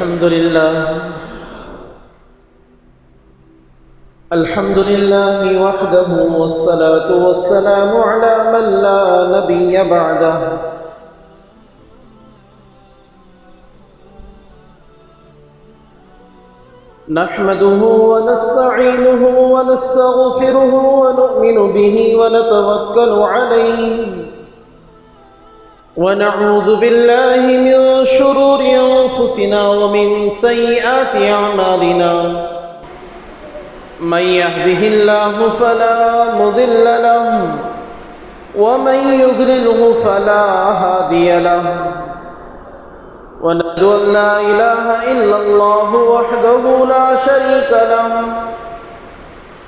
الحمد لله وحده والصلاة والسلام على من لا نبي بعده نحمده ونستعينه ونستغفره ونؤمن به ونتوكل عليه ونعوذ بالله من شرور أنفسنا ومن سيئات أعمالنا من يهده الله فلا مضل له ومن يضلله فلا هادي له ونشهد أن لا إله إلا الله وحده لا شريك له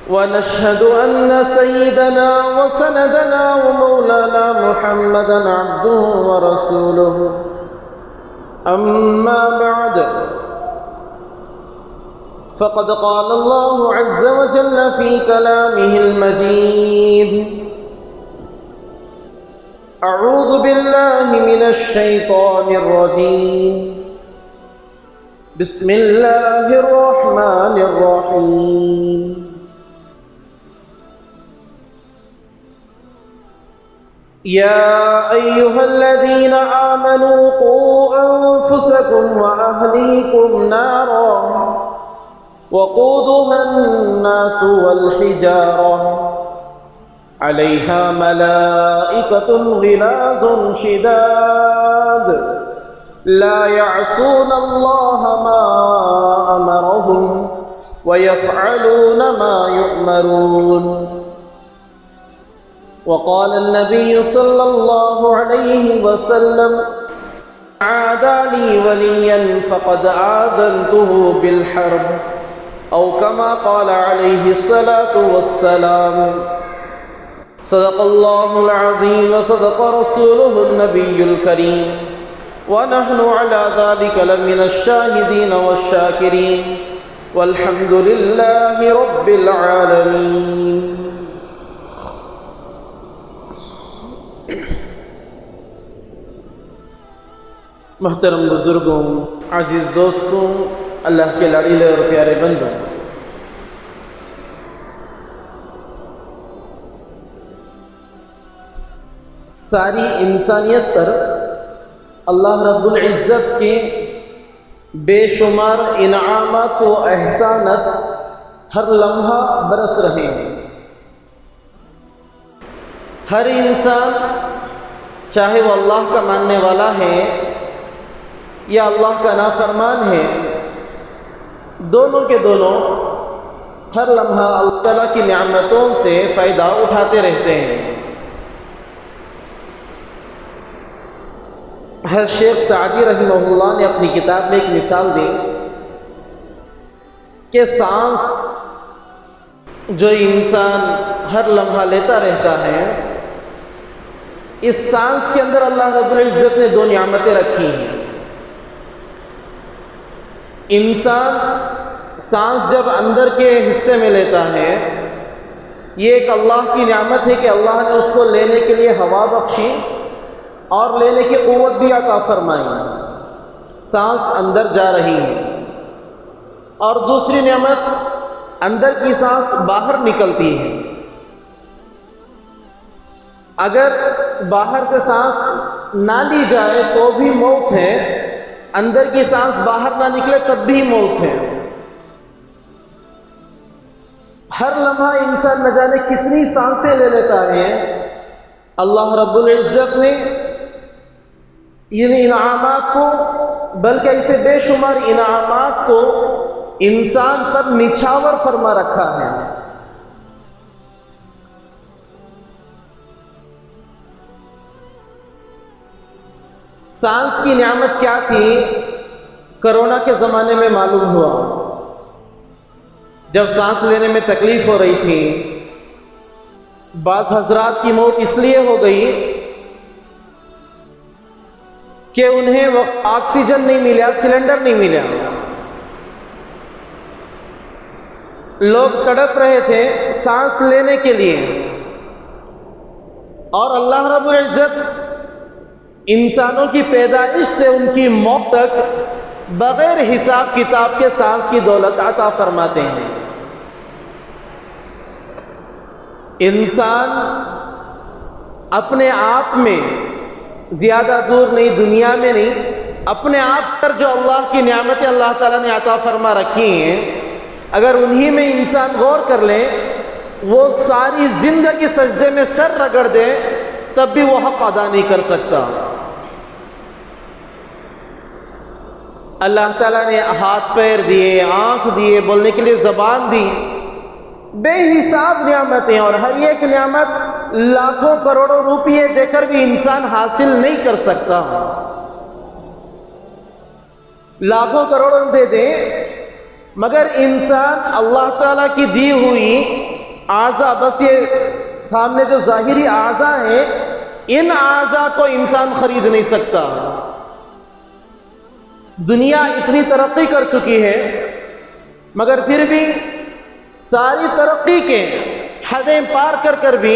ونشهد أن سيدنا وسندنا ومولانا محمدا عبده ورسوله أما بعد فقد قال الله عز وجل في كلامه المجيد أعوذ بالله من الشيطان الرجيم بسم الله الرحمن الرحيم يا أيها الذين آمنوا قوا أنفسكم وأهليكم نارا وقودها الناس والحجارة عليها ملائكة غلاظ شداد لا يعصون الله ما أمرهم ويفعلون ما يؤمرون وقال النبي صلى الله عليه وسلم عادى لي وليا فقد آذنته بالحرب أو كما قال عليه الصلاة والسلام صدق الله العظيم وصدق رسوله النبي الكريم ونحن على ذلك لمن الشاهدين والشاكرين والحمد لله رب العالمين. محترم بزرگوں، عزیز دوستوں، اللہ کے لاڈلے اور پیارے بندوں، ساری انسانیت پر اللہ رب العزت کے بے شمار انعامات و احسانات ہر لمحہ برس رہے ہیں۔ ہر انسان چاہے وہ اللہ کا ماننے والا ہے یا اللہ کا نافرمان ہے، دونوں کے دونوں ہر لمحہ اللہ تعالیٰ کی نعمتوں سے فائدہ اٹھاتے رہتے ہیں۔ ہر شیخ سعدی رحمہ اللہ نے اپنی کتاب میں ایک مثال دی کہ سانس جو انسان ہر لمحہ لیتا رہتا ہے، اس سانس کے اندر اللہ رب العزت نے دو نعمتیں رکھی ہیں۔ انسان سانس جب اندر کے حصے میں لیتا ہے، یہ ایک اللہ کی نعمت ہے کہ اللہ نے اس کو لینے کے لیے ہوا بخشی اور لینے کی قوت بھی عطا فرمائی، سانس اندر جا رہی ہے۔ اور دوسری نعمت، اندر کی سانس باہر نکلتی ہے۔ اگر باہر سے سانس نہ لی جائے تو بھی موت ہے، اندر کی سانس باہر نہ نکلے تب بھی موت ہے۔ ہر لمحہ انسان نہ جانے کتنی سانسیں لے لیتا ہے۔ اللہ رب العزت نے ان انعامات کو، بلکہ اسے بے شمار انعامات کو انسان پر نچھاور فرما رکھا ہے۔ سانس کی نعمت کیا تھی، کرونا کے زمانے میں معلوم ہوا۔ جب سانس لینے میں تکلیف ہو رہی تھی، بعض حضرات کی موت اس لیے ہو گئی کہ انہیں آکسیجن نہیں ملا، سلنڈر نہیں ملا۔ لوگ تڑپ رہے تھے سانس لینے کے لیے، اور اللہ رب العزت انسانوں کی پیدائش سے ان کی موت تک بغیر حساب کتاب کے سانس کی دولت عطا فرماتے ہیں۔ انسان اپنے آپ میں زیادہ دور نہیں، دنیا میں نہیں، اپنے آپ پر جو اللہ کی نعمتیں اللہ تعالیٰ نے عطا فرما رکھی ہیں، اگر انہی میں انسان غور کر لیں، وہ ساری زندگی سجدے میں سر رگڑ دے تب بھی وہ حق ادا نہیں کر سکتا۔ اللہ تعالیٰ نے ہاتھ پیر دیے، آنکھ دیے، بولنے کے لیے زبان دی، بے حساب نعمتیں، اور ہر ایک نعمت لاکھوں کروڑوں روپیے دے کر بھی انسان حاصل نہیں کر سکتا۔ لاکھوں کروڑوں دے دیں مگر انسان اللہ تعالیٰ کی دی ہوئی اعضاء، بس یہ سامنے جو ظاہری اعضاء ہیں، ان اعضاء کو انسان خرید نہیں سکتا۔ دنیا اتنی ترقی کر چکی ہے مگر پھر بھی ساری ترقی کے حدیں پار کر کر بھی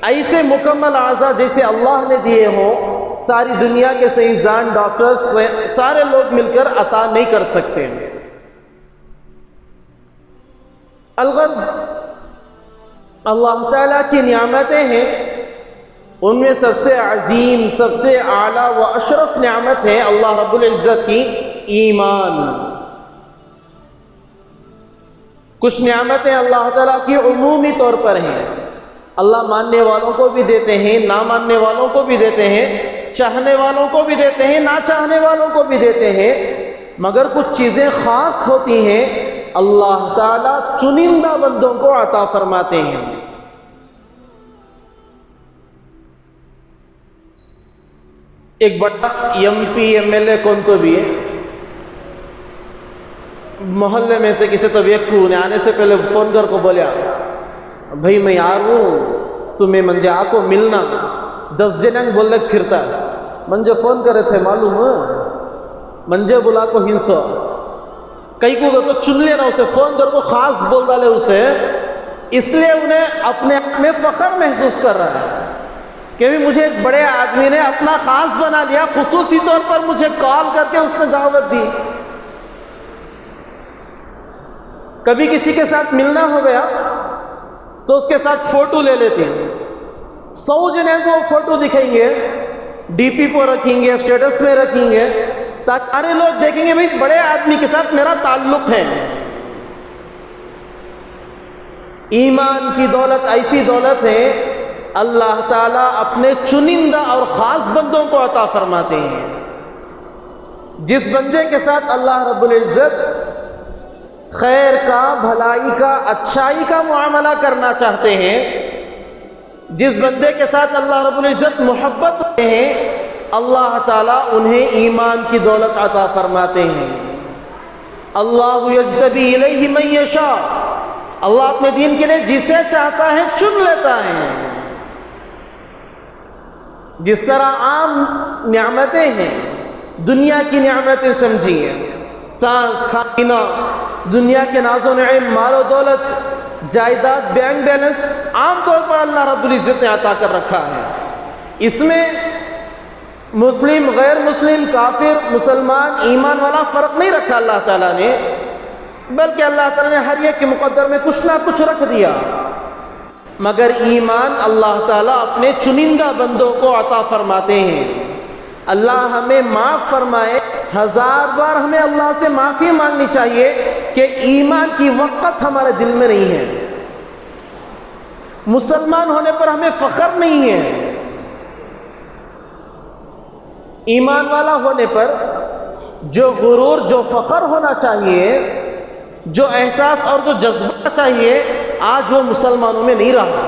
ایسے مکمل اعضاء جیسے اللہ نے دیے ہوں، ساری دنیا کے سائنسدان، ڈاکٹرز، سارے لوگ مل کر عطا نہیں کر سکتے۔ الغرض اللہ تعالیٰ کی نعمتیں ہیں، ان میں سب سے عظیم، سب سے اعلیٰ و اشرف نعمت ہے اللہ رب العزت کی ایمان۔ کچھ نعمتیں اللہ تعالیٰ کی عمومی طور پر ہیں، اللہ ماننے والوں کو بھی دیتے ہیں، نہ ماننے والوں کو بھی دیتے ہیں، چاہنے والوں کو بھی دیتے ہیں، نہ چاہنے والوں کو بھی دیتے ہیں، مگر کچھ چیزیں خاص ہوتی ہیں، اللہ تعالیٰ چنندہ بندوں کو عطا فرماتے ہیں۔ ایک بڑا M P M L A کون تو بھی ہے، محلے میں سے کسی طبیعت کو آنے سے پہلے فون کر کو بولیا، بھائی میں آ رہا ہوں تمہیں منجے آ کو ملنا، 10 جننگ بول لگ پھرتا ہے، منجے فون کرے تھے معلوم ہے، منجے بلا کو ہنسو، کئی کو تو چن لینا، اسے فون کر کو خاص بول ڈالے اسے، اس لیے انہیں اپنے آپ میں فخر محسوس کر رہا ہے کہ بھی مجھے ایک بڑے آدمی نے اپنا خاص بنا لیا، خصوصی طور پر مجھے کال کر کے اس نے دعوت دی۔ کبھی کسی کے ساتھ ملنا ہو گیا تو اس کے ساتھ فوٹو لے لیتے ہیں، 100 جنے کو فوٹو دکھائیں گے، ڈی پی پر رکھیں گے، اسٹیٹس میں رکھیں گے، تاکہ سارے لوگ دیکھیں گے بھائی بڑے آدمی کے ساتھ میرا تعلق ہے۔ ایمان کی دولت ایسی دولت ہے اللہ تعالیٰ اپنے چنندہ اور خاص بندوں کو عطا فرماتے ہیں۔ جس بندے کے ساتھ اللہ رب العزت خیر کا، بھلائی کا، اچھائی کا معاملہ کرنا چاہتے ہیں، جس بندے کے ساتھ اللہ رب العزت محبت کرتے ہیں، اللہ تعالیٰ انہیں ایمان کی دولت عطا فرماتے ہیں۔ اللہ یجتبی الیہ من یشاء، اللہ اپنے دین کے لیے جسے چاہتا ہے چن لیتا ہے۔ جس طرح عام نعمتیں ہیں، دنیا کی نعمتیں سمجھیے، سانس، کھانا، دنیا کے ناز و نعیم، مال و دولت، جائیداد، بینک بیلنس، عام طور پر اللہ رب العزت نے عطا کر رکھا ہے۔ اس میں مسلم، غیر مسلم، کافر، مسلمان، ایمان والا فرق نہیں رکھا اللہ تعالیٰ نے، بلکہ اللہ تعالیٰ نے ہر ایک کے مقدر میں کچھ نہ کچھ رکھ دیا، مگر ایمان اللہ تعالیٰ اپنے چنندہ بندوں کو عطا فرماتے ہیں۔ اللہ ہمیں معاف فرمائے، 1000 بار ہمیں اللہ سے معافی مانگنی چاہیے کہ ایمان کی وقت ہمارے دل میں نہیں ہے، مسلمان ہونے پر ہمیں فخر نہیں ہے، ایمان والا ہونے پر جو غرور، جو فخر ہونا چاہیے، جو احساس اور جو جذبہ چاہیے، آج وہ مسلمانوں میں نہیں رہا۔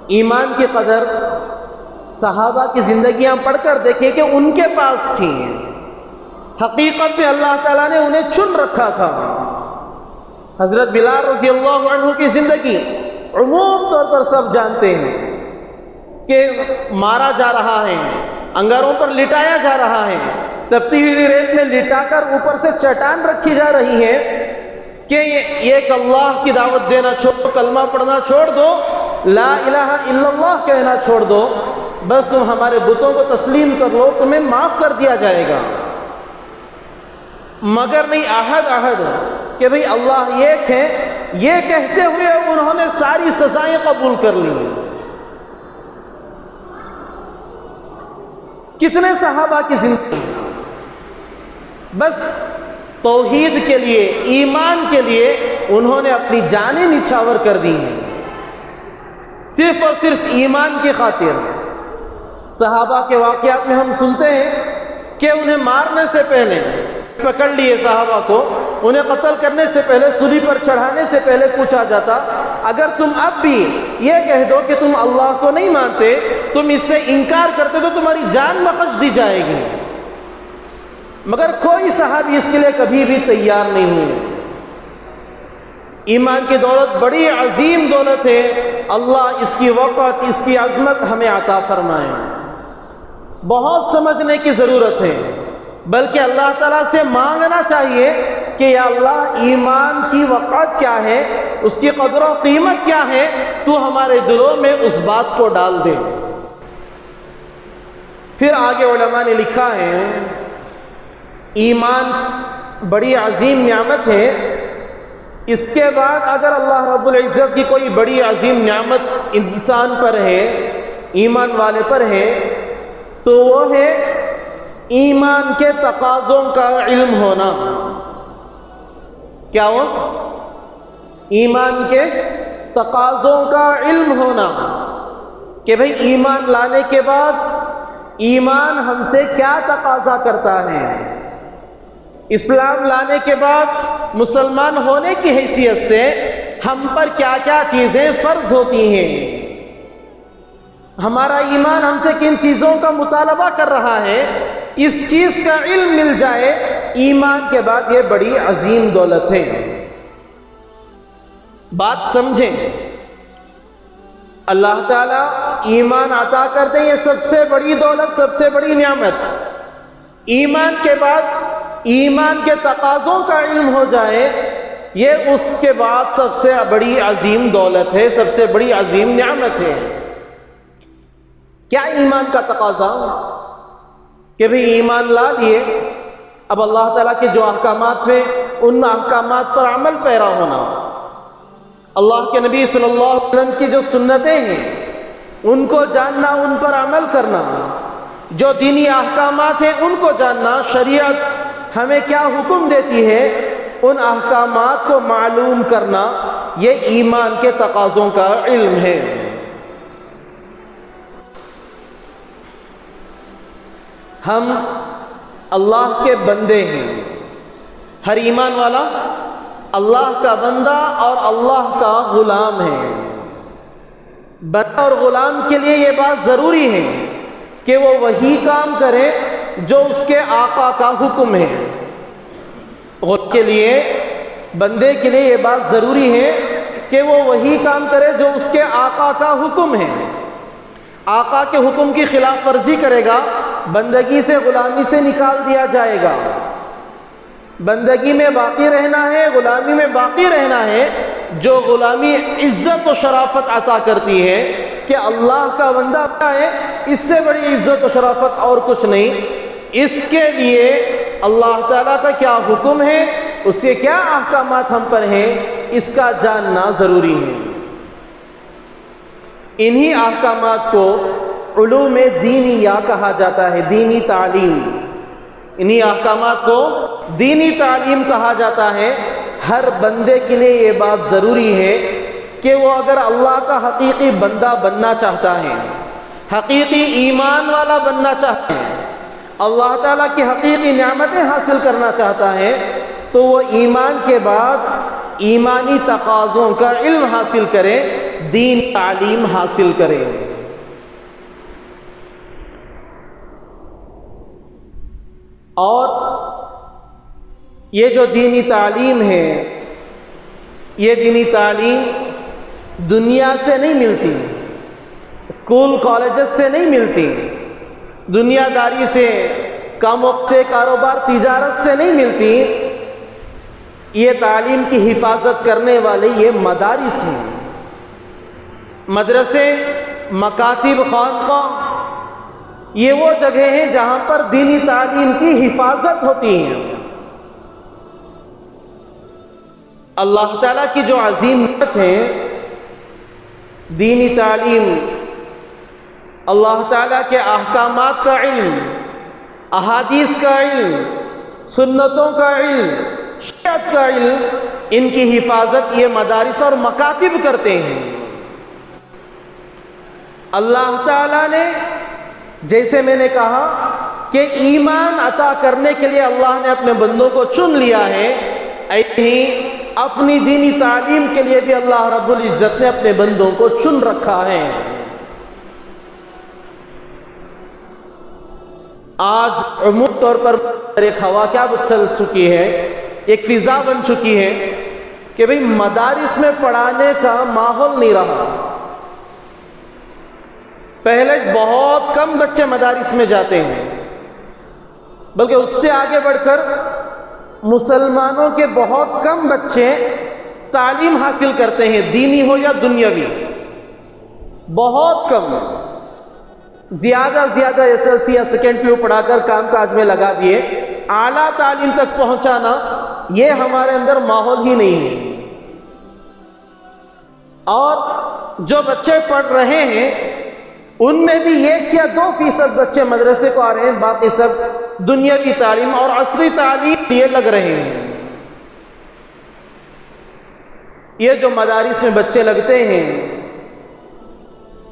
ایمان کی قدر صحابہ کی زندگیاں پڑھ کر دیکھیں کہ ان کے پاس تھی، حقیقت میں اللہ تعالیٰ نے انہیں چن رکھا تھا۔ حضرت بلال رضی اللہ عنہ کی زندگی عموم طور پر سب جانتے ہیں کہ مارا جا رہا ہے، انگاروں پر لٹایا جا رہا ہے، تپتی ہوئی ریت میں لٹا کر اوپر سے چٹان رکھی جا رہی ہے کہ ایک اللہ کی دعوت دینا چھوڑ، کلمہ پڑھنا چھوڑ دو، لا الہ الا اللہ کہنا چھوڑ دو، بس تم ہمارے بتوں کو تسلیم کر لو، تمہیں معاف کر دیا جائے گا۔ مگر نہیں، عہد کہ بھئی اللہ ایک ہے، یہ کہتے ہوئے انہوں نے ساری سزائیں قبول کر لی۔ کتنے صحابہ کی زندگی بس توحید کے لیے، ایمان کے لیے انہوں نے اپنی جانیں نچھاور کر دی ہیں، صرف اور صرف ایمان کی خاطر۔ صحابہ کے واقعات میں ہم سنتے ہیں کہ انہیں مارنے سے پہلے پکڑ لیے صحابہ کو، انہیں قتل کرنے سے پہلے، سولی پر چڑھانے سے پہلے پوچھا جاتا اگر تم اب بھی یہ کہہ دو کہ تم اللہ کو نہیں مانتے، تم اس سے انکار کرتے تو تمہاری جان بخش دی جائے گی، مگر کوئی صحابی اس کے لیے کبھی بھی تیار نہیں ہوئے۔ ایمان کی دولت بڑی عظیم دولت ہے، اللہ اس کی وقت، اس کی عظمت ہمیں عطا فرمائے۔ بہت سمجھنے کی ضرورت ہے، بلکہ اللہ تعالیٰ سے مانگنا چاہیے کہ یا اللہ ایمان کی وقت کیا ہے، اس کی قدر و قیمت کیا ہے، تو ہمارے دلوں میں اس بات کو ڈال دے۔ پھر آگے علماء نے لکھا ہے ایمان بڑی عظیم نعمت ہے، اس کے بعد اگر اللہ رب العزت کی کوئی بڑی عظیم نعمت انسان پر ہے، ایمان والے پر ہے، تو وہ ہے ایمان کے تقاضوں کا علم ہونا۔ کیا ہو؟ ایمان کے تقاضوں کا علم ہونا، کہ بھئی ایمان لانے کے بعد ایمان ہم سے کیا تقاضا کرتا ہے، اسلام لانے کے بعد مسلمان ہونے کی حیثیت سے ہم پر کیا کیا چیزیں فرض ہوتی ہیں، ہمارا ایمان ہم سے کن چیزوں کا مطالبہ کر رہا ہے، اس چیز کا علم مل جائے ایمان کے بعد یہ بڑی عظیم دولت ہے۔ بات سمجھیں، اللہ تعالیٰ ایمان عطا کرتے ہیں، یہ سب سے بڑی دولت، سب سے بڑی نعمت۔ ایمان کے بعد ایمان کے تقاضوں کا علم ہو جائے، یہ اس کے بعد سب سے بڑی عظیم دولت ہے، سب سے بڑی عظیم نعمت ہے۔ کیا ایمان کا تقاضا؟ کہ بھی ایمان لا لیے، اب اللہ تعالیٰ کے جو احکامات ہیں ان احکامات پر عمل پیرا ہونا، اللہ کے نبی صلی اللہ علیہ وسلم کی جو سنتیں ہیں ان کو جاننا، ان پر عمل کرنا، جو دینی احکامات ہیں ان کو جاننا، شریعت ہمیں کیا حکم دیتی ہے ان احکامات کو معلوم کرنا، یہ ایمان کے تقاضوں کا علم ہے۔ ہم اللہ کے بندے ہیں، ہر ایمان والا اللہ کا بندہ اور اللہ کا غلام ہے۔ بندہ اور غلام کے لیے یہ بات ضروری ہے کہ وہ وہی کام کرے جو اس کے آقا کا حکم ہے۔ اور کے لیے، بندے کے لیے یہ بات ضروری ہے کہ وہ وہی کام کرے جو اس کے آقا کا حکم ہے۔ آقا کے حکم کی خلاف ورزی کرے گا، بندگی سے، غلامی سے نکال دیا جائے گا۔ بندگی میں باقی رہنا ہے، غلامی میں باقی رہنا ہے۔ جو غلامی عزت و شرافت عطا کرتی ہے کہ اللہ کا بندہ ہے، اس سے بڑی عزت و شرافت اور کچھ نہیں۔ اس کے لیے اللہ تعالیٰ کا کیا حکم ہے، اس کے کیا احکامات ہم پر ہیں، اس کا جاننا ضروری ہے۔ انہی احکامات کو علوم دینیہ کہا جاتا ہے، دینی تعلیم۔ انہی احکامات کو دینی تعلیم کہا جاتا ہے۔ ہر بندے کے لیے یہ بات ضروری ہے کہ وہ اگر اللہ کا حقیقی بندہ بننا چاہتا ہے، حقیقی ایمان والا بننا چاہتا ہے، اللہ تعالیٰ کی حقیقی نعمتیں حاصل کرنا چاہتا ہے، تو وہ ایمان کے بعد ایمانی تقاضوں کا علم حاصل کرے، دین تعلیم حاصل کرے۔ اور یہ جو دینی تعلیم ہے، یہ دینی تعلیم دنیا سے نہیں ملتی، اسکول کالجز سے نہیں ملتی، دنیا داری سے، کام سے، کاروبار تجارت سے نہیں ملتی۔ یہ تعلیم کی حفاظت کرنے والے یہ مدارس ہیں، مدرسے، مکاتب، خانقاہ، یہ وہ جگہ ہیں جہاں پر دینی تعلیم کی حفاظت ہوتی ہے۔ اللہ تعالیٰ کی جو عظیم نعمت ہے دینی تعلیم، اللہ تعالیٰ کے احکامات کا علم، احادیث کا علم، سنتوں کا علم، شریعت کا علم، ان کی حفاظت یہ مدارس اور مکاتب کرتے ہیں۔ اللہ تعالیٰ نے، جیسے میں نے کہا کہ ایمان عطا کرنے کے لیے اللہ نے اپنے بندوں کو چن لیا ہے، ایسے ہی اپنی دینی تعلیم کے لیے بھی اللہ رب العزت نے اپنے بندوں کو چن رکھا ہے۔ آج عمومی طور پر ایک ہوا کیا چل چکی ہے، ایک فضا بن چکی ہے کہ بھئی مدارس میں پڑھانے کا ماحول نہیں رہا۔ پہلے بہت کم بچے مدارس میں جاتے ہیں، بلکہ اس سے آگے بڑھ کر مسلمانوں کے بہت کم بچے تعلیم حاصل کرتے ہیں، دینی ہو یا دنیاوی، بہت کم۔ زیادہ ایس ایل سی یا سیکنڈری پڑھا کر کام کاج میں لگا دیے، اعلیٰ تعلیم تک پہنچانا یہ ہمارے اندر ماحول ہی نہیں ہے۔ اور جو بچے پڑھ رہے ہیں ان میں بھی 1 یا 2% بچے مدرسے کو آ رہے ہیں، باقی سب دنیاوی تعلیم اور عصری تعلیم لیے لگ رہے ہیں۔ یہ جو مدارس میں بچے لگتے ہیں،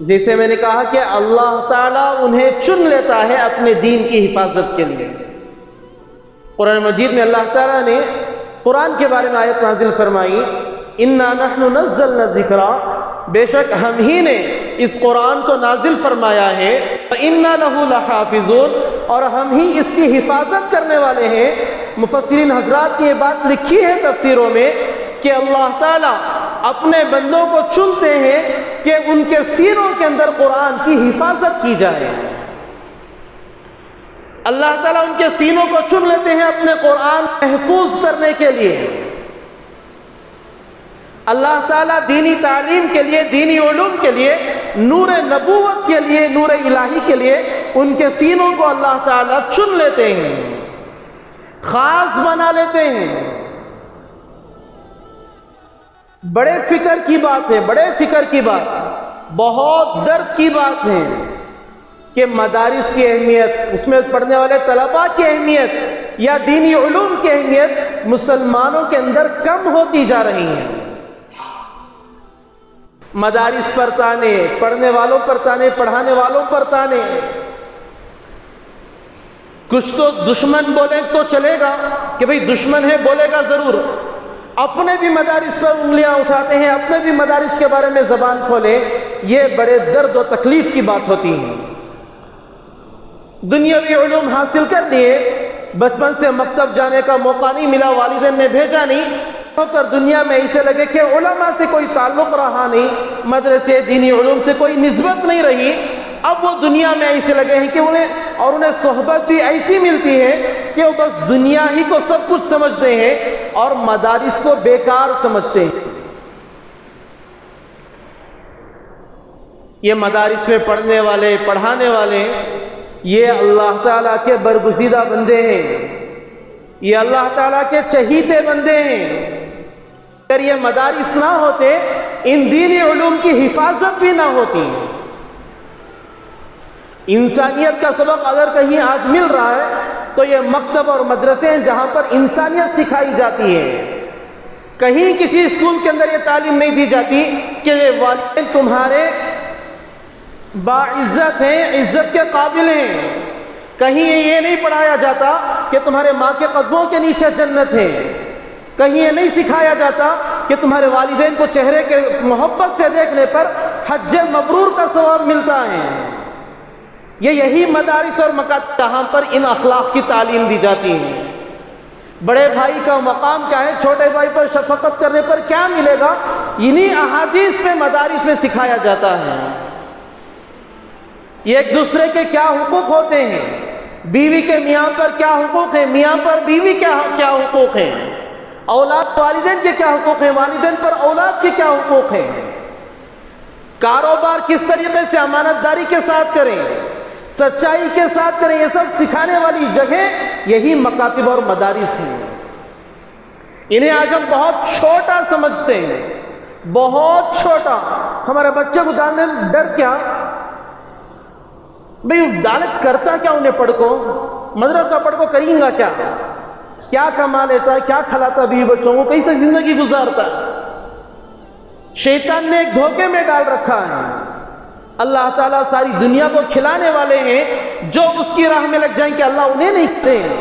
جیسے میں نے کہا کہ اللہ تعالیٰ انہیں چن لیتا ہے اپنے دین کی حفاظت کے لیے۔ قرآن مجید میں اللہ تعالیٰ نے قرآن کے بارے میں آیت نازل فرمائی، اِنَّا نَحْنُ نَزَّلْنَا الذِّكْرَ، بے شک ہم ہی نے اس قرآن کو نازل فرمایا ہے، وَإِنَّا لَهُ لَحَافِظُونَ، اور ہم ہی اس کی حفاظت کرنے والے ہیں۔ مفسرین حضرات نے یہ بات لکھی ہے تفسیروں میں کہ اللہ تعالیٰ اپنے بندوں کو چنتے ہیں کہ ان کے سینوں کے اندر قرآن کی حفاظت کی جائے۔ اللہ تعالیٰ ان کے سینوں کو چن لیتے ہیں اپنے قرآن محفوظ کرنے کے لیے۔ اللہ تعالیٰ دینی تعلیم کے لیے، دینی علوم کے لیے، نور نبوت کے لیے، نور الہی کے لیے ان کے سینوں کو اللہ تعالیٰ چن لیتے ہیں، خاص بنا لیتے ہیں۔ بڑے فکر کی بات ہے، بڑے فکر کی بات، بہت درد کی بات ہے کہ مدارس کی اہمیت، اس میں پڑھنے والے طلباء کی اہمیت یا دینی علوم کی اہمیت مسلمانوں کے اندر کم ہوتی جا رہی ہے۔ مدارس پر تانے، پڑھنے والوں پر تانے، پڑھانے والوں پر تانے۔ کچھ تو دشمن بولے تو چلے گا کہ بھئی دشمن ہے، بولے گا ضرور، اپنے بھی مدارس پر انگلیاں اٹھاتے ہیں، اپنے بھی مدارس کے بارے میں زبان کھولیں، یہ بڑے درد و تکلیف کی بات ہوتی ہے۔ دنیاوی علوم حاصل کر لیے، بچپن سے مکتب جانے کا موقع نہیں ملا، والدین نے بھیجا نہیں، کر دنیا میں ایسے لگے کہ علماء سے کوئی تعلق رہا نہیں، مدرسے دینی علوم سے کوئی نسبت نہیں رہی، اب وہ دنیا میں ایسے لگے ہیں کہ انہیں صحبت بھی ایسی ملتی ہے کہ وہ بس دنیا ہی کو سب کچھ سمجھتے ہیں اور مدارس کو بیکار سمجھتے ہیں۔ یہ مدارس میں پڑھنے والے، پڑھانے والے، یہ اللہ تعالیٰ کے برگزیدہ بندے ہیں، یہ اللہ تعالیٰ کے چہیتے بندے ہیں۔ اگر یہ مدارس نہ ہوتے، ان دینی علوم کی حفاظت بھی نہ ہوتی۔ انسانیت کا سبق اگر کہیں آج مل رہا ہے تو یہ مکتب اور مدرسے ہیں جہاں پر انسانیت سکھائی جاتی ہے۔ کہیں کسی اسکول کے اندر یہ تعلیم نہیں دی جاتی کہ یہ والدین تمہارے باعزت ہیں، عزت کے قابل ہیں۔ کہیں یہ نہیں پڑھایا جاتا کہ تمہارے ماں کے قدموں کے نیچے جنت ہے۔ کہیں یہ نہیں سکھایا جاتا کہ تمہارے والدین کو چہرے کے محبت سے دیکھنے پر حج مبرور کا ثواب ملتا ہے۔ یہی مدارس اور مکاتب جہاں پر ان اخلاق کی تعلیم دی جاتی ہے۔ بڑے بھائی کا مقام کیا ہے، چھوٹے بھائی پر شفقت کرنے پر کیا ملے گا، انہی احادیث پہ مدارس میں سکھایا جاتا ہے۔ یہ ایک دوسرے کے کیا حقوق ہوتے ہیں، بیوی کے میاں پر کیا حقوق ہیں، میاں پر بیوی کیا حقوق ہیں، اولاد والدین کے کیا حقوق ہیں، والدین پر اولاد کے کیا حقوق ہیں، کاروبار کس طریقے سے امانت داری کے ساتھ کریں، سچائی کے ساتھ کریں. یہ سب سکھانے والی جگہ یہی مکاتب اور مدارس ہیں. انہیں آج ہم بہت چھوٹا سمجھتے ہیں, بہت چھوٹا. ہمارے بچے کو ڈالنے میں ڈر کیا بھئی؟ دالت کرتا کیا انہیں پڑھ کو؟ مدرسہ پڑھ کو کریں گا کیا؟ کیا کما لیتا ہے, کیا کھلاتا بھی بچوں کو, کیسے زندگی گزارتا ہے؟ شیطان نے ایک دھوکے میں ڈال رکھا ہے. اللہ تعالیٰ ساری دنیا کو کھلانے والے ہیں. جو اس کی راہ میں لگ جائیں کہ اللہ انہیں نہیں کھتے ہیں.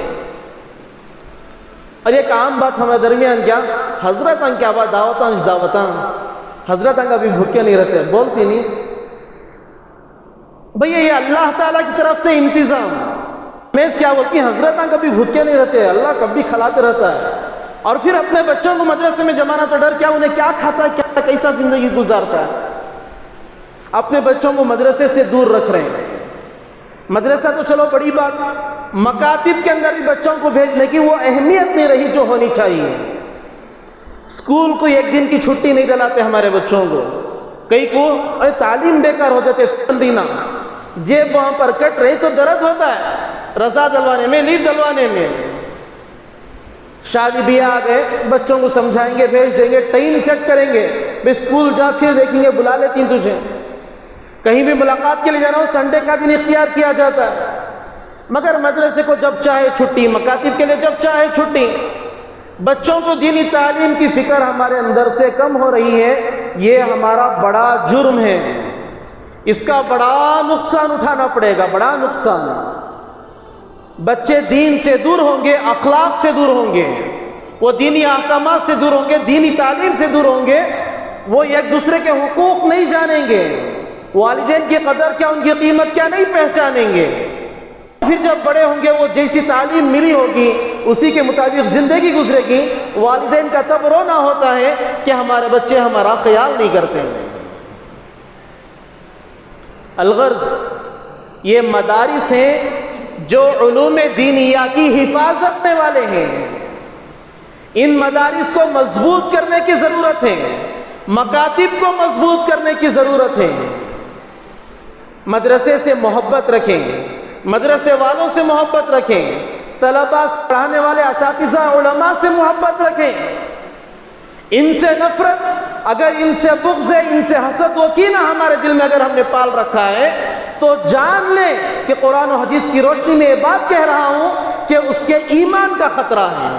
اور ایک عام بات ہمارے درمیان کیا, حضرت کیا بات دعوتاں حضرت بھی بھوکے نہیں رہتے, بولتی نہیں بھئی. یہ اللہ تعالیٰ کی طرف سے انتظام. میں کیا بولتی, حضرت کبھی بھوکے نہیں رہتے, اللہ کبھی کھلاتے رہتا ہے. اور پھر اپنے بچوں کو مدرسے میں جمانا تو ڈر کیا, انہیں کیا کھاتا ہے, کیا کیسا زندگی گزارتا ہے. اپنے بچوں کو مدرسے سے دور رکھ رہے ہیں. مدرسہ تو چلو بڑی بات, مکاتب کے اندر بھی بچوں کو بھیجنے کی وہ اہمیت نہیں رہی جو ہونی چاہیے. اسکول کو ایک دن کی چھٹی نہیں دلاتے ہمارے بچوں کو. کئی کو تعلیم بیکار ہوتے تھے دینا, جیب وہاں پر کٹ رہی تو درد ہوتا ہے, رضا دلوانے میں, لیو دلوانے میں. شادی بیاہ آ گئے, بچوں کو سمجھائیں گے, بھیج دیں گے, ٹائم سیٹ کریں گے, اسکول جا, پھر دیکھیں گے بلا لیتی ہیں تجھے. کہیں بھی ملاقات کے لیے جانا ہو سنڈے کا دن اختیار کیا جاتا ہے. مگر مدرسے کو جب چاہے چھٹی, مکاتب کے لیے جب چاہے چھٹی. بچوں کو دینی تعلیم کی فکر ہمارے اندر سے کم ہو رہی ہے. یہ ہمارا بڑا جرم ہے. اس کا بڑا نقصان اٹھانا پڑے گا, بڑا نقصان. بچے دین سے دور ہوں گے, اخلاق سے دور ہوں گے, وہ دینی احکامات سے دور ہوں گے, دینی تعلیم سے دور ہوں گے. وہ ایک دوسرے کے حقوق نہیں جانیں گے, والدین کی قدر کیا, ان کی قیمت کیا نہیں پہچانیں گے. پھر جب بڑے ہوں گے وہ جیسی تعلیم ملی ہوگی اسی کے مطابق زندگی گزرے گی. والدین کا تب رونا ہوتا ہے کہ ہمارے بچے ہمارا خیال نہیں کرتے ہیں. الغرض یہ مدارس ہیں جو علوم دینیہ کی حفاظت کرنے والے ہیں. ان مدارس کو مضبوط کرنے کی ضرورت ہے, مکاتب کو مضبوط کرنے کی ضرورت ہے. مدرسے سے محبت رکھیں, مدرسے والوں سے محبت رکھیں, طلباء پڑھانے والے اساتذہ علماء سے محبت رکھیں. ان سے نفرت, اگر ان سے بغض ہے, ان سے حسد و کینہ ہمارے دل میں اگر ہم نے پال رکھا ہے تو جان لیں کہ قرآن و حدیث کی روشنی میں یہ بات کہہ رہا ہوں کہ اس کے ایمان کا خطرہ ہے,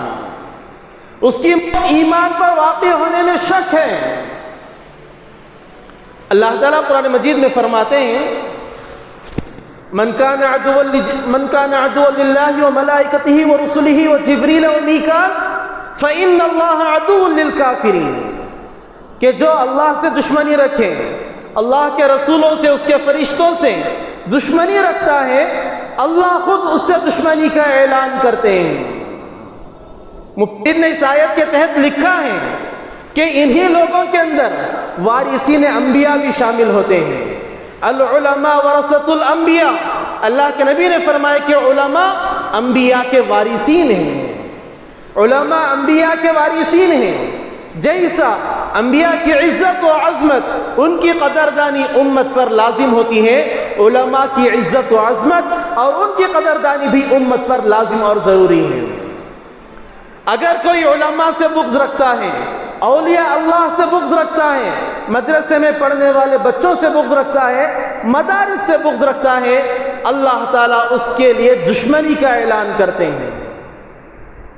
اس کی ایمان پر واقع ہونے میں شک ہے. اللہ تعالیٰ قرآن مجید میں فرماتے ہیں من كان عدوا لله وملائكته ورسله وجبريل وميكال فإن الله عدو للكافرين. کہ جو اللہ سے دشمنی رکھے, اللہ کے رسولوں سے, اس کے فرشتوں سے دشمنی رکھتا ہے, اللہ خود اس سے دشمنی کا اعلان کرتے ہیں. مفتی نے اس آیت کے تحت لکھا ہے کہ انہی لوگوں کے اندر وارثین انبیاء بھی شامل ہوتے ہیں. العلماء ورثۃ الانبیاء, اللہ کے نبی نے فرمایا کہ علماء انبیاء کے وارثین ہیں. علماء انبیاء کے وارثین ہیں. جیسا انبیاء کی عزت و عظمت, ان کی قدردانی امت پر لازم ہوتی ہے, علماء کی عزت و عظمت اور ان کی قدردانی بھی امت پر لازم اور ضروری ہے. اگر کوئی علماء سے بغض رکھتا ہے, اولیاء اللہ سے بغض رکھتا ہے, مدرسے میں پڑھنے والے بچوں سے بغض رکھتا ہے, مدارس سے بغض رکھتا ہے, اللہ تعالیٰ اس کے لیے دشمنی کا اعلان کرتے ہیں.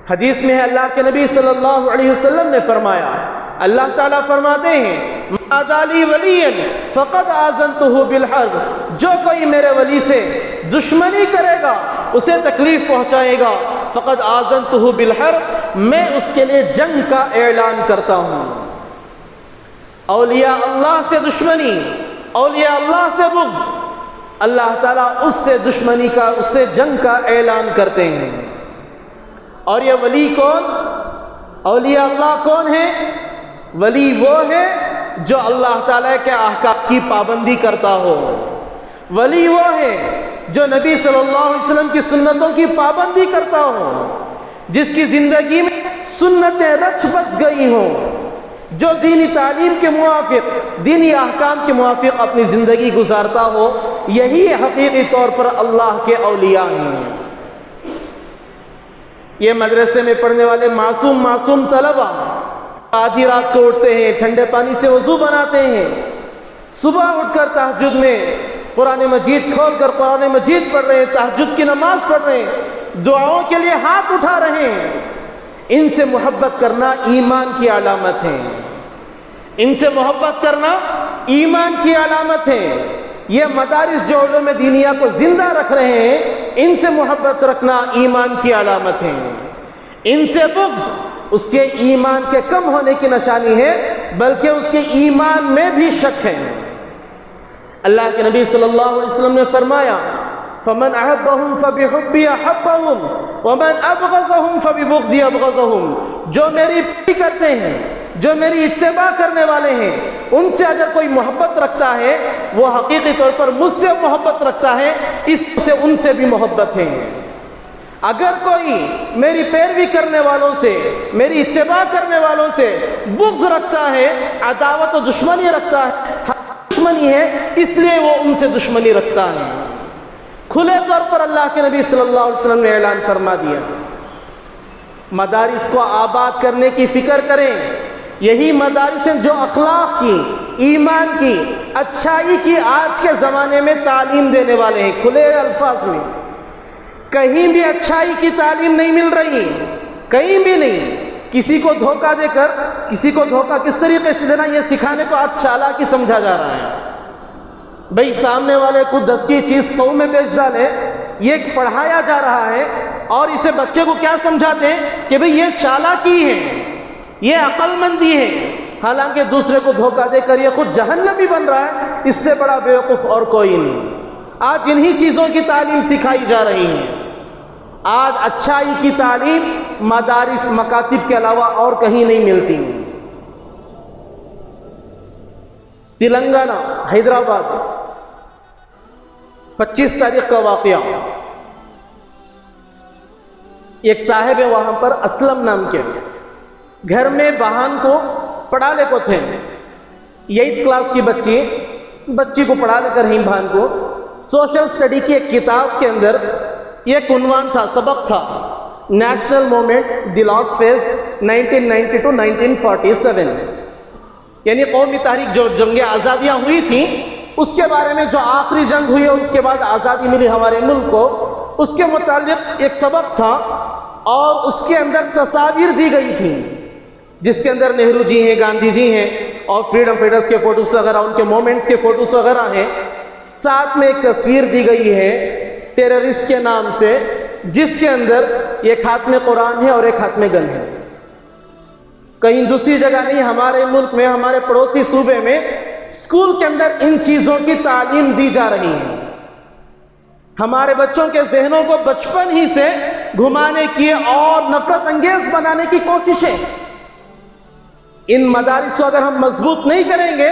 حدیث میں ہے اللہ کے نبی صلی اللہ علیہ وسلم نے فرمایا, اللہ تعالیٰ فرماتے ہیں مَعَدَالِي وَلِيًّا فَقَدْ آذَنْتُهُ بِالْحَرْبِ, جو کوئی میرے ولی سے دشمنی کرے گا, اسے تکلیف پہنچائے گا, فقد آذنتہ بالحرب, میں اس کے لیے جنگ کا اعلان کرتا ہوں. اولیاء اللہ سے دشمنی, اولیاء اللہ سے بغض, اللہ تعالیٰ اس سے دشمنی کا, اس سے جنگ کا اعلان کرتے ہیں. اور یہ ولی کون, اولیاء اللہ کون ہے؟ ولی وہ ہے جو اللہ تعالیٰ کے احکام کی پابندی کرتا ہو. ولی وہ ہے جو نبی صلی اللہ علیہ وسلم کی سنتوں کی پابندی کرتا ہو, جس کی زندگی میں سنتیں رچ بس گئی ہوں, جو دینی تعلیم کے موافق, دینی احکام کے موافق اپنی زندگی گزارتا ہو, یہی حقیقی طور پر اللہ کے اولیاء ہیں۔ یہ مدرسے میں پڑھنے والے معصوم طلبہ آدھی رات کو اٹھتے ہیں، ٹھنڈے پانی سے وضو بناتے ہیں، صبح اٹھ کر تہجد میں قرآن مجید کھول کر قرآن مجید پڑھ رہے ہیں، تہجد کی نماز پڑھ رہے ہیں، دعاؤں کے لیے ہاتھ اٹھا رہے ہیں۔ ان سے محبت کرنا ایمان کی علامت ہے، ان سے محبت کرنا ایمان کی علامت ہے۔ یہ مدارس جو علوم دینیہ کو زندہ رکھ رہے ہیں، ان سے محبت رکھنا ایمان کی علامت ہے۔ ان سے بغض اس کے ایمان کے کم ہونے کی نشانی ہے، بلکہ اس کے ایمان میں بھی شک ہے۔ اللہ کے نبی صلی اللہ علیہ وسلم نے فرمایا فَمَنْ أَحَبَّهُمْ فَبِحُبِّي أَحَبَّهُمْ وَمَنْ أَبْغَضَهُمْ فَبِبُغْضِي أَبْغَضَهُمْ۔ جو میری پیروی کرتے ہیں، جو میری اتباع کرنے والے ہیں، ان سے اگر کوئی محبت رکھتا ہے، وہ حقیقی طور پر مجھ سے محبت رکھتا ہے، اس سے ان سے بھی محبت ہے۔ اگر کوئی میری پیروی کرنے والوں سے، میری اتباع کرنے والوں سے بغض رکھتا ہے، عداوت و دشمنی رکھتا ہے، دشمنی ہے، اس لیے وہ ان سے دشمنی رکھتا ہے۔ کھلے طور پر اللہ کے نبی صلی اللہ علیہ وسلم نے اعلان فرما دیا۔ مدارس کو آباد کرنے کی فکر کریں۔ یہی مدارس ہیں جو اخلاق کی، ایمان کی، اچھائی کی آج کے زمانے میں تعلیم دینے والے ہیں۔ کھلے الفاظ میں کہیں بھی اچھائی کی تعلیم نہیں مل رہی، کہیں بھی نہیں۔ کسی کو دھوکہ دے کر، کسی کو دھوکہ کس طریقے سے دینا، یہ سکھانے کو آج چالاکی سمجھا جا رہا ہے۔ بھئی سامنے والے کو 10 کی چیز 100 میں بیچ ڈالے، یہ پڑھایا جا رہا ہے، اور اسے بچے کو کیا سمجھاتے ہیں کہ بھئی یہ چالاکی ہے، یہ عقل مندی ہے، حالانکہ دوسرے کو دھوکہ دے کر یہ خود جہنمی بن رہا ہے۔ اس سے بڑا بیوقوف اور کوئی نہیں۔ آج انہی چیزوں کی تعلیم سکھائی جا رہی ہے۔ آج اچھائی کی تعلیم مدارس، مکاتب کے علاوہ اور کہیں نہیں ملتی۔ تلنگانہ، حیدرآباد، 25 تاریخ کا واقعہ۔ ایک صاحب ہے وہاں پر، اسلم نام کے، گھر میں بہن کو پڑھا لے کو تھے، 8th کلاس کی بچی کو پڑھا لے کر ہی بہن کو سوشل سٹڈی کی ایک کتاب کے اندر ایک عنوان تھا، سبق تھا، national movement the last phase 1990 to 1947، یعنی قومی تحریک جو جنگ آزادیاں ہوئی تھیں اس کے بارے میں، جو آخری جنگ ہوئی اور اس کے بعد آزادی ملی ہمارے ملک کو، اس کے متعلق ایک سبق تھا، اور اس کے اندر تصاویر دی گئی تھیں، جس کے اندر نہرو جی ہیں، گاندھی جی ہیں، اور فریڈم فائٹرز کے فوٹوز وغیرہ، ان کے مومنٹس کے فوٹوز وغیرہ ہیں۔ ساتھ میں ایک تصویر دی گئی ہے ٹیررسٹ کے نام سے، جس کے اندر ایک ہاتھ میں قرآن ہے اور ایک ہاتھ میں گن ہے۔ کہیں دوسری جگہ نہیں، ہمارے ملک میں، ہمارے پڑوسی صوبے میں اسکول کے اندر ان چیزوں کی تعلیم دی جا رہی ہے۔ ہمارے بچوں کے ذہنوں کو بچپن ہی سے گھمانے کی اور نفرت انگیز بنانے کی کوششیں۔ ان مدارس کو اگر ہم مضبوط نہیں کریں گے،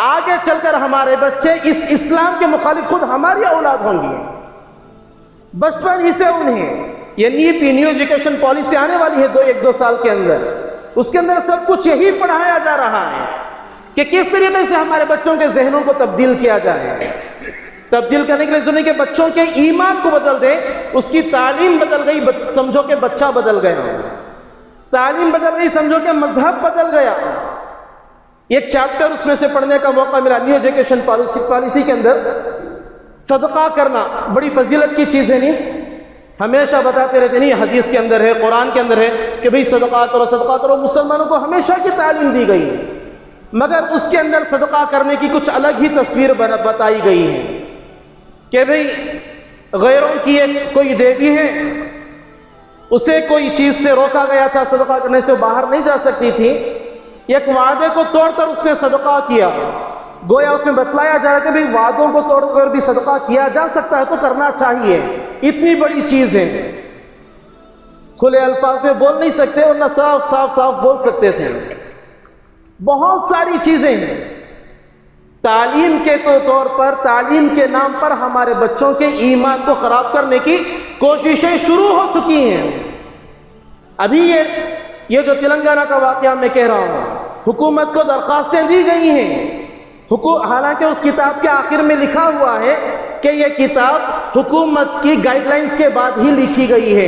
آگے چل کر ہمارے بچے اس اسلام کے مخالف خود ہماری اولاد ہوں گی۔ بچپن ہی سے انہیں یہ نیو ایجوکیشن پالیسی آنے والی ہے 1-2 سال کے اندر، اس کے اندر سب کچھ یہی پڑھایا جا رہا ہے کہ کس طریقے سے ہمارے بچوں کے ذہنوں کو تبدیل کیا جائے۔ تبدیل کرنے کے لیے ضروری کہ بچوں کے ایمان کو بدل دیں۔ اس کی تعلیم بدل گئی، سمجھو کہ بچہ بدل گیا، تعلیم بدل گئی، سمجھو کہ مذہب بدل گیا۔ ایک چیپٹر اس میں سے پڑھنے کا موقع ملا، نیو ایجوکیشن پالیسی کے اندر صدقہ کرنا بڑی فضیلت کی چیز ہے، نہیں ہمیشہ بتاتے رہتے، نہیں حدیث کے اندر ہے، قرآن کے اندر ہے کہ بھئی صدقہ کرو، صدقہ کرو۔ مسلمانوں کو ہمیشہ کی تعلیم دی گئی ہے، مگر اس کے اندر صدقہ کرنے کی کچھ الگ ہی تصویر بتائی گئی ہے کہ بھئی غیروں کی ایک کوئی دیوی ہے، اسے کوئی چیز سے روکا گیا تھا، صدقہ کرنے سے باہر نہیں جا سکتی تھی، ایک وعدے کو توڑ کر اس نے صدقہ کیا۔ گویا اس میں بتلایا جا رہا ہے کہ بھئی وعدوں کو توڑ کر بھی صدقہ کیا جا سکتا ہے تو کرنا چاہیے، اتنی بڑی چیز ہے۔ کھلے الفاظ میں بول نہیں سکتے، ورنہ صاف بول سکتے تھے۔ بہت ساری چیزیں ہیں تعلیم کے طور پر، تعلیم کے نام پر ہمارے بچوں کے ایمان کو خراب کرنے کی کوششیں شروع ہو چکی ہیں۔ ابھی یہ جو تلنگانہ کا واقعہ میں کہہ رہا ہوں، حکومت کو درخواستیں دی گئی ہیں، حالانکہ اس کتاب کے آخر میں لکھا ہوا ہے کہ یہ کتاب حکومت کی گائیڈ لائنز کے بعد ہی لکھی گئی ہے.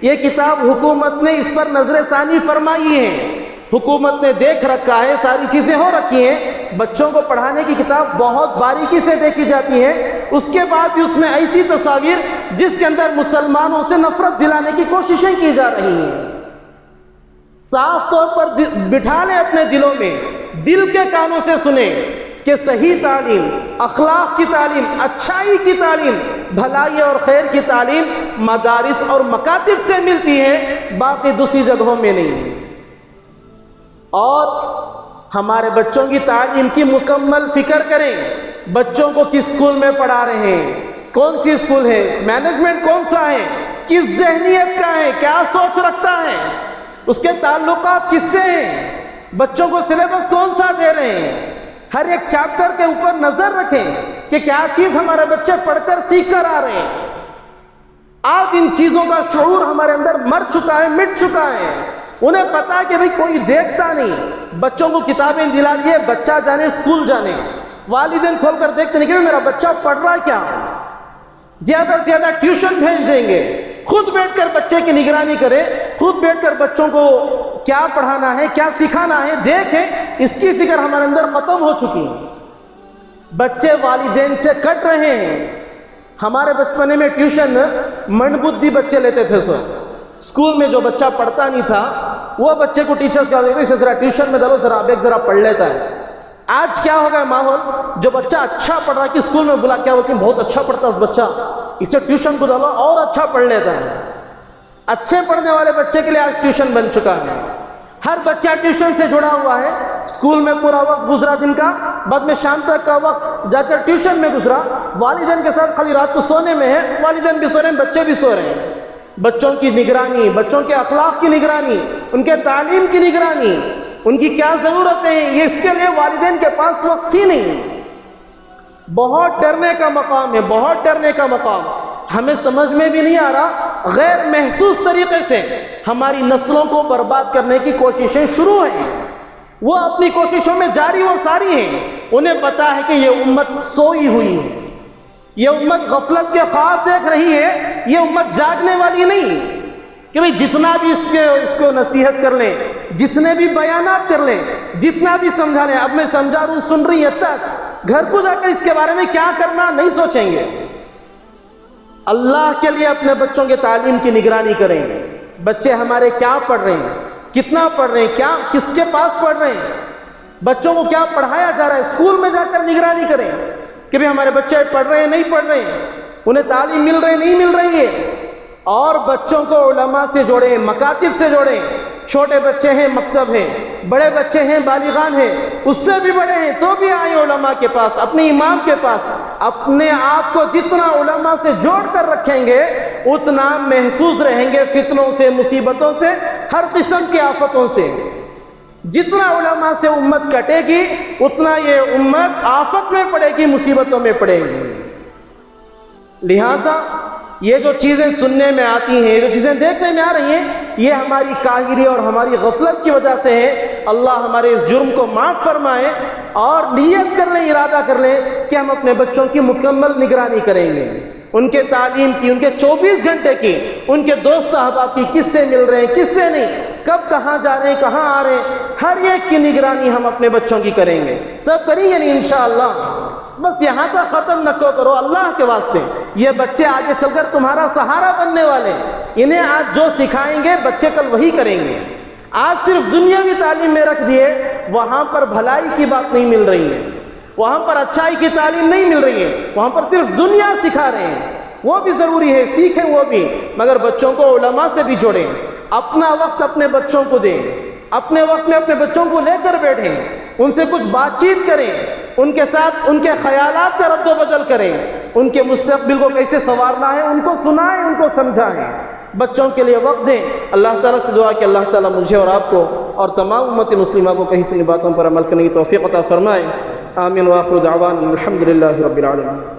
یہ کتاب حکومت نے اس پر نظر ثانی فرمائی ہے، حکومت نے دیکھ رکھا ہے، ساری چیزیں ہو رکھی ہیں. بچوں کو پڑھانے کی کتاب بہت باریکی سے دیکھی جاتی ہے. اس کے بعد بھی اس میں ایسی تصاویر جس کے اندر مسلمانوں سے نفرت دلانے کی کوششیں کی جا رہی ہیں. صاف طور پر بٹھا لیں اپنے دلوں میں، دل کے کانوں سے سنیں کہ صحیح تعلیم، اخلاق کی تعلیم، اچھائی کی تعلیم، بھلائی اور خیر کی تعلیم مدارس اور مکاتب سے ملتی ہے، باقی دوسری جگہوں میں نہیں. اور ہمارے بچوں کی تعلیم کی مکمل فکر کریں. بچوں کو کس اسکول میں پڑھا رہے ہیں، کون سی اسکول ہے، مینجمنٹ کون سا ہے، کس ذہنیت کا ہے، کیا سوچ رکھتا ہے، اس کے تعلقات کس سے ہیں، بچوں کو سلیبس کون سا دے رہے ہیں. ہر ایک چیپٹر کے اوپر نظر رکھیں کہ کیا چیز ہمارے بچے پڑھ کر سیکھ کر آ رہے ہیں. آج ان چیزوں کا شعور ہمارے اندر مر چکا ہے، مٹ چکا ہے. انہیں پتا کہ بھئی کوئی دیکھتا نہیں. بچوں کو کتابیں دلا دیے، بچہ جانے اسکول جانے، والدین کھول کر دیکھتے نہیں کہ میرا بچہ پڑھ رہا کیا. زیادہ سے زیادہ ٹیوشن بھیج دیں گے. خود بیٹھ کر بچے کی نگرانی کریں، خود بیٹھ کر بچوں کو کیا پڑھانا ہے، کیا سکھانا ہے دیکھیں. اس کی فکر ہمارے اندر ختم ہو چکی ہے. بچے والدین سے کٹ رہے ہیں. ہمارے بچپنے میں ٹیوشن منڈ بدھی بچے لیتے تھے. اسکول میں جو بچہ پڑھتا نہیں تھا وہ بچے کو ٹیچر کیا دیتے تھے، ذرا ٹیوشن میں ڈالو، ذرا اب ایک ذرا پڑھ لیتا ہے. آج کیا ہوگا ماحول، جو بچہ اچھا پڑھ رہا ہے کہ اسکول میں بلا کیا ہوتا ہے، بہت اچھا پڑھتا ہے اس بچہ، اسے ٹیوشن کو ڈالو اور اچھا پڑھ لیتا ہے. اچھے پڑھنے والے بچے کے لیے آج ٹیوشن بن چکا ہے. ہر بچہ ٹیوشن سے جڑا ہوا ہے. اسکول میں پورا وقت گزرا دن کا، بعد میں شام تک کا وقت جا کر ٹیوشن میں گزرا. والدین کے ساتھ خالی رات کو سونے میں ہے، والدین بھی سو رہے ہیں، بچے بھی سو رہے ہیں. بچوں کی نگرانی، بچوں کے اخلاق کی نگرانی، ان کے تعلیم کی نگرانی، ان کی کیا ضرورتیں ہیں، یہ اس کے لیے والدین کے پاس وقت ہی نہیں. بہت ڈرنے کا مقام ہے، بہت ڈرنے کا مقام. ہمیں سمجھ میں بھی نہیں آ رہا، غیر محسوس طریقے سے ہماری نسلوں کو برباد کرنے کی کوششیں شروع ہیں. وہ اپنی کوششوں میں جاری و ساری ہیں. انہیں پتا ہے کہ یہ امت سوئی ہوئی ہے، یہ امت غفلت کے خواب دیکھ رہی ہے، یہ امت جاگنے والی نہیں. کہ بھئی جتنا بھی اس کو نصیحت کر لیں، جتنے بھی بیانات کر لیں، جتنا بھی سمجھا لیں، اب میں سمجھا رہا ہوں، سن رہی ہے تک، گھر کو جا کر اس کے بارے میں کیا کرنا نہیں سوچیں گے. اللہ کے لیے اپنے بچوں کے تعلیم کی نگرانی کریں گے. بچے ہمارے کیا پڑھ رہے ہیں، کتنا پڑھ رہے ہیں، کیا کس کے پاس پڑھ رہے ہیں، بچوں کو کیا پڑھایا جا رہا ہے. اسکول میں جا کر نگرانی کریں کہ بھی ہمارے بچے پڑھ رہے ہیں نہیں پڑھ رہے ہیں، انہیں تعلیم مل رہی نہیں مل رہی ہے. اور بچوں کو علماء سے جوڑیں، مکاتب سے جوڑیں. چھوٹے بچے ہیں مکتب ہے، بڑے بچے ہیں بالغان ہیں، اس سے بھی بڑے ہیں تو بھی آئیں علماء کے پاس، اپنے امام کے پاس. اپنے آپ کو جتنا علماء سے جوڑ کر رکھیں گے اتنا محفوظ رہیں گے فتنوں سے، مصیبتوں سے، ہر قسم کی آفتوں سے. جتنا علماء سے امت کٹے گی اتنا یہ امت آفت میں پڑے گی، مصیبتوں میں پڑے گی. لہذا یہ جو چیزیں سننے میں آتی ہیں، یہ جو چیزیں دیکھنے میں آ رہی ہیں، یہ ہماری کاہلی اور ہماری غفلت کی وجہ سے ہے. اللہ ہمارے اس جرم کو معاف فرمائے اور نیت کر لیں، ارادہ کر لیں کہ ہم اپنے بچوں کی مکمل نگرانی کریں گے. ان کے تعلیم کی، ان کے 24 گھنٹے کی، ان کے دوست احباب کی، کس سے مل رہے ہیں کس سے نہیں، کب کہاں جا رہے ہیں کہاں آ رہے ہیں، ہر ایک کی نگرانی ہم اپنے بچوں کی کریں گے. سب کریں گے نہیں انشاءاللہ. بس یہاں تک ختم نہ کرو اللہ کے واسطے. یہ بچے آگے چل کر تمہارا سہارا بننے والے ہیں. انہیں آج جو سکھائیں گے بچے کل وہی کریں گے. آج صرف دنیاوی تعلیم میں رکھ دیے، وہاں پر بھلائی کی بات نہیں مل رہی ہے، وہاں پر اچھائی کی تعلیم نہیں مل رہی ہے، وہاں پر صرف دنیا سکھا رہے ہیں. وہ بھی ضروری ہے، سیکھیں وہ بھی، مگر بچوں کو علماء سے بھی جوڑیں. اپنا وقت اپنے بچوں کو دیں، اپنے وقت میں اپنے بچوں کو لے کر بیٹھیں، ان سے کچھ بات چیت کریں، ان کے ساتھ ان کے خیالات کا رد و بدل کریں، ان کے مستقبل کو کیسے سنوارنا ہے ان کو سنائیں، ان کو سمجھائیں. بچوں کے لیے وقت دیں. اللہ تعالیٰ سے دعا کہ اللہ تعالیٰ مجھے اور آپ کو اور تمام امت مسلمہ کو کہیں سے ان باتوں پر عمل کرنے کی توفیق عطا فرمائے. آمین. وآخر دعوانا الحمد للہ رب العالمین.